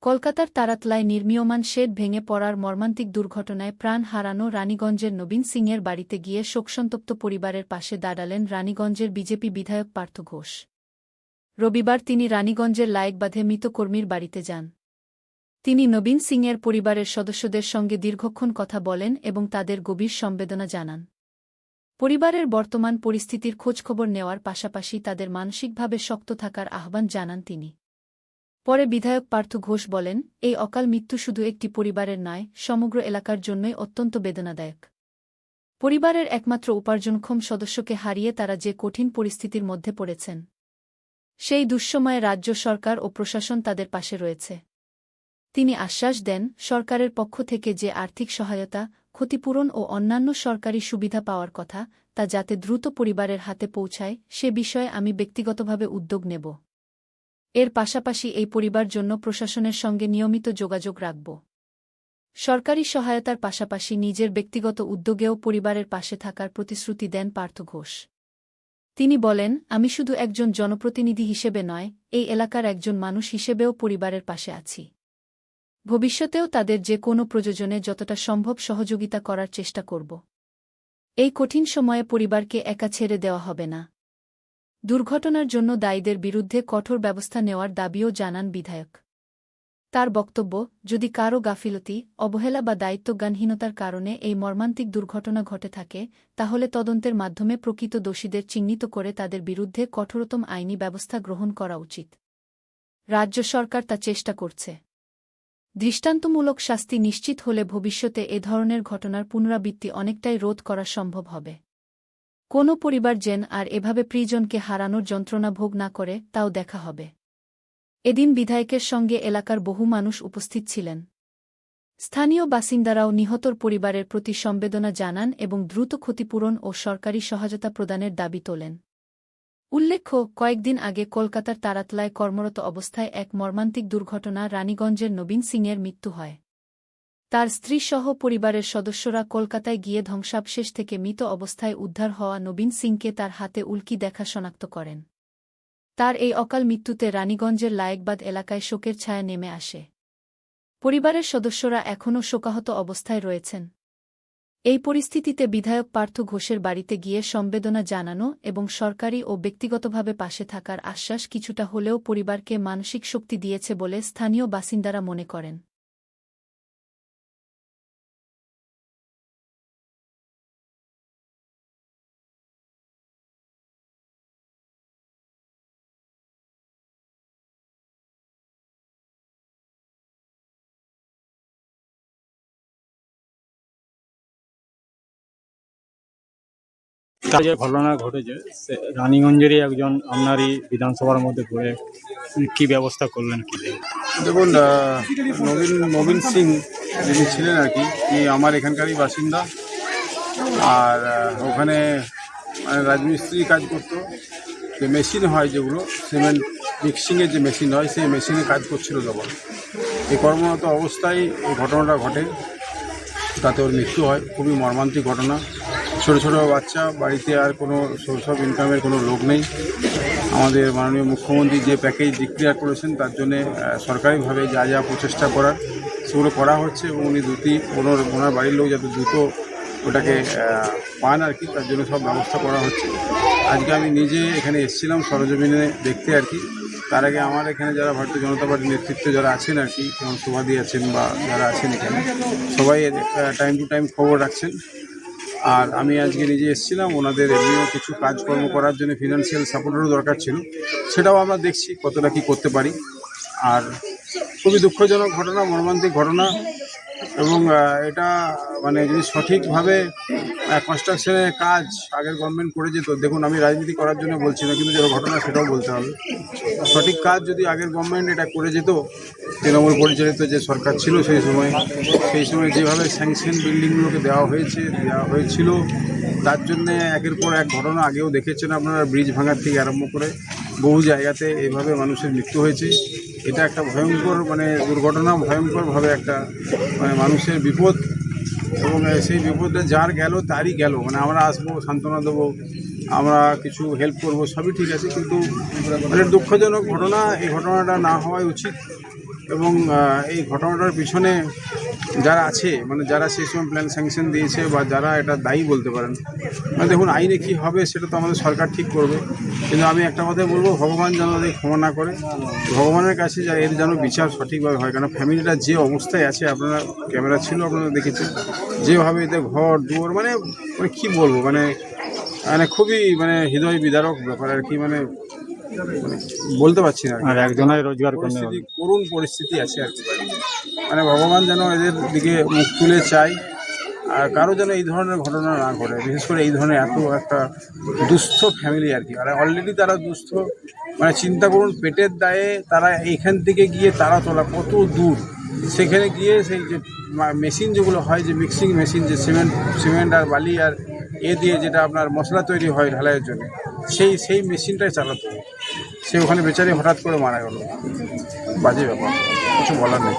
কলকাতার তারাতলায় নির্মীয়মান শেড ভেঙে পড়ার মর্মান্তিক দুর্ঘটনায় প্রাণ হারানো রানীগঞ্জের নবীন সিংয়ের বাড়িতে গিয়ে শোকসন্তপ্ত পরিবারের পাশে দাঁড়ালেন রানীগঞ্জের বিজেপি বিধায়ক পার্থ ঘোষ। রবিবার তিনি রানীগঞ্জের লায়েকবাঁধে মৃত কর্মীর বাড়িতে যান। তিনি নবীন সিংয়ের পরিবারের সদস্যদের সঙ্গে দীর্ঘক্ষণ কথা বলেন এবং তাদের গভীর সমবেদনা জানান। পরিবারের বর্তমান পরিস্থিতির খোঁজখবর নেওয়ার পাশাপাশি তাদের মানসিকভাবে শক্ত থাকার আহ্বান জানান তিনি। পরে বিধায়ক পার্থ ঘোষ বলেন, এই অকাল মৃত্যু শুধু একটি পরিবারের নয়, সমগ্র এলাকার জন্যই অত্যন্ত বেদনাদায়ক। পরিবারের একমাত্র উপার্জনক্ষম সদস্যকে হারিয়ে তারা যে কঠিন পরিস্থিতির মধ্যে পড়েছেন, সেই দুঃসময়ে রাজ্য সরকার ও প্রশাসন তাদের পাশে রয়েছে। তিনি আশ্বাস দেন, সরকারের পক্ষ থেকে যে আর্থিক সহায়তা, ক্ষতিপূরণ ও অন্যান্য সরকারি সুবিধা পাওয়ার কথা, তা যাতে দ্রুত পরিবারের হাতে পৌঁছায় সে বিষয়ে আমি ব্যক্তিগতভাবে উদ্যোগ নেব। এর পাশাপাশি এই পরিবার জন্য প্রশাসনের সঙ্গে নিয়মিত যোগাযোগ রাখব। সরকারি সহায়তার পাশাপাশি নিজের ব্যক্তিগত উদ্যোগেও পরিবারের পাশে থাকার প্রতিশ্রুতি দেন পার্থ ঘোষ। তিনি বলেন, আমি শুধু একজন জনপ্রতিনিধি হিসেবে নয়, এই এলাকার একজন মানুষ হিসেবেও পরিবারের পাশে আছি। ভবিষ্যতেও তাদের যে কোনো প্রয়োজনে যতটা সম্ভব সহযোগিতা করার চেষ্টা করব। এই কঠিন সময়ে পরিবারকে একা ছেড়ে দেওয়া হবে না। দুর্ঘটনার জন্য দায়ীদের বিরুদ্ধে কঠোর ব্যবস্থা নেওয়ার দাবিও জানান বিধায়ক। তার বক্তব্য, যদি কারও গাফিলতি, অবহেলা বা দায়িত্বজ্ঞানহীনতার কারণে এই মর্মান্তিক দুর্ঘটনা ঘটে থাকে, তাহলে তদন্তের মাধ্যমে প্রকৃত দোষীদের চিহ্নিত করে তাদের বিরুদ্ধে কঠোরতম আইনি ব্যবস্থা গ্রহণ করা উচিত। রাজ্য সরকার তা চেষ্টা করছে। দৃষ্টান্তমূলক শাস্তি নিশ্চিত হলে ভবিষ্যতে এ ধরনের ঘটনার পুনরাবৃত্তি অনেকটাই রোধ করা সম্ভব হবে। কোনো পরিবার যেন আর এভাবে প্রিয়জনকে হারানোর যন্ত্রণা ভোগ না করে, তাও দেখা হবে। এদিন বিধায়কের সঙ্গে এলাকার বহু মানুষ উপস্থিত ছিলেন। স্থানীয় বাসিন্দারাও নিহতর পরিবারের প্রতি সমবেদনা জানান এবং দ্রুত ক্ষতিপূরণ ও সরকারি সহায়তা প্রদানের দাবি তোলেন। উল্লেখ্য, কয়েকদিন আগে কলকাতার তারাতলায় কর্মরত অবস্থায় এক মর্মান্তিক দুর্ঘটনা রানীগঞ্জের নবীন সিংয়ের মৃত্যু হয়। তার স্ত্রীসহ পরিবারের সদস্যরা কলকাতায় গিয়ে ধ্বংসাবশেষ থেকে মৃত অবস্থায় উদ্ধার হওয়া নবীন সিংকে তার হাতে উল্কি দেখা শনাক্ত করেন। তার এই অকাল মৃত্যুতে রানীগঞ্জের লায়েকবাঁধ এলাকায় শোকের ছায়া নেমে আসে। পরিবারের সদস্যরা এখনও শোকাহত অবস্থায় রয়েছেন। এই পরিস্থিতিতে বিধায়ক পার্থ ঘোষের বাড়িতে গিয়ে সমবেদনা জানানো এবং সরকারি ও ব্যক্তিগতভাবে পাশে থাকার আশ্বাস কিছুটা হলেও পরিবারকে মানসিক শক্তি দিয়েছে বলে স্থানীয় বাসিন্দারা মনে করেন। যে ঘটনা ঘটেছে রানীগঞ্জেরই একজন আপনারই বিধানসভার মধ্যে পড়ে কি ব্যবস্থা করলেন কি? দেখুন, নবীন সিং যিনি ছিলেন আর কি, তিনি আমার এখানকারই বাসিন্দা। আর ওখানে রাজমিস্ত্রি কাজ করতো। যে মেশিন হয়, যেগুলো সিমেন্ট মিক্সিংয়ের যে মেশিন হয়, সেই মেশিনে কাজ করছিল তখন। এই কর্মরত অবস্থায় এই ঘটনাটা ঘটে, তাতে ওর মৃত্যু হয়। খুবই মর্মান্তিক ঘটনা। ছোটো ছোটো বাচ্চা, বাড়িতে আর কোনো সোর্স অফ ইনকামের কোনো লোক নেই। আমাদের মাননীয় মুখ্যমন্ত্রী যে প্যাকেজ ডিক্লেয়ার করেছেন, তার জন্যে সরকারিভাবে যা যা প্রচেষ্টা করার সেগুলো করা হচ্ছে এবং উনি ওনার বাড়ির লোক যাতে দ্রুত ওটাকে পান আর কি, তার জন্য সব ব্যবস্থা করা হচ্ছে। আজকে আমি নিজে এখানে এসেছিলাম সরজমিনে দেখতে আর কি। তার আগে আমার এখানে যারা ভারতীয় জনতা পার্টির নেতৃত্বে যারা আছেন আর কি, যেমন শোভাদি আছেন বা যারা আছেন এখানে, সবাই টাইম টু টাইম খবর রাখছেন। আর আমি আজকে নিজে এসেছিলাম, ওনাদের এমনিও কিছু কাজকর্ম করার জন্য ফিনান্সিয়াল সাপোর্টেরও দরকার ছিল, সেটাও আমরা দেখছি কতটা কী করতে পারি। আর খুবই দুঃখজনক ঘটনা, মর্মান্তিক ঘটনা। এবং এটা মানে যদি সঠিকভাবে কনস্ট্রাকশনের কাজ আগের গভর্নমেন্ট করে যেত, দেখুন আমি রাজনীতি করার জন্য বলছি না, কিন্তু যে ঘটনা সেটাও বলতে হবে। সঠিক কাজ যদি আগের গভর্নমেন্ট এটা করে যেত, তৃণমূল পরিচালিত যে সরকার ছিল সেই সময় যেভাবে স্যাংশন বিল্ডিংগুলোকে দেওয়া হয়েছিল, তার জন্যে একের পর এক ঘটনা আগেও দেখেছেন আপনারা। ব্রিজ ভাঙার থেকে আরম্ভ করে বহু জায়গাতে এইভাবে মানুষের মৃত্যু হয়েছে। এটা একটা ভয়ঙ্কর দুর্ঘটনা, ভয়ঙ্করভাবে একটা মানুষের বিপদ। এবং সেই বিপদে যার গেল তারই গেল। আমরা আসবো, সান্ত্বনা দেবো, আমরা কিছু হেল্প করব, সবই ঠিক আছে, কিন্তু দুঃখজনক ঘটনা। এই ঘটনাটা না হওয়াই উচিত। এবং এই ঘটনাটার পিছনে যারা আছে, মানে যারা সেই সময় প্ল্যান স্যাংশন দিয়েছে বা যারা এটা দায়ী বলতে পারেন, মানে দেখুন আইনে কী হবে সেটা তো আমাদের সরকার ঠিক করবে, কিন্তু আমি একটা কথাই বলবো, ভগবান যেন তাদের ক্ষমা না করে, ভগবানের কাছে যা এর যেন বিচার সঠিকভাবে হয়। কারণ ফ্যামিলিটা যে অবস্থায় আছে, আপনারা ক্যামেরা ছিল, আপনারা দেখেছেন যেভাবে এদের ঘর দুয়ার, মানে মানে কী বলবো, মানে মানে খুবই মানে হৃদয় বিদারক ব্যাপার আর কি, মানে মানে বলতে পারছি না আর একজনের রোজগার করতে পরিস্থিতি, করুণ পরিস্থিতি আছে আর কি বাড়িতে। মানে ভগবান যেন এদের দিকে মুখ তুলে চাই, আর কারো যেন এই ধরনের ঘটনা না ঘটে, বিশেষ করে এই ধরনের এত একটা দুস্থ ফ্যামিলি আর কি। আর অলরেডি তারা দুস্থ, মানে চিন্তা করুন পেটের দায়ে তারা এইখান থেকে গিয়ে তারা তোলা কত দূর, সেখানে গিয়ে সেই যে মেশিন যেগুলো হয়, যে মিক্সিং মেশিন, যে সিমেন্ট আর বালি আর দিয়ে যেটা আপনার মশলা তৈরি হয় ঢালাইয়ের জন্য, সেই মেশিনটাই চালাতো। সে ওখানে বেচারি হঠাৎ করে মারা গেল, বাজে ব্যাপার, কিছু বলার নেই।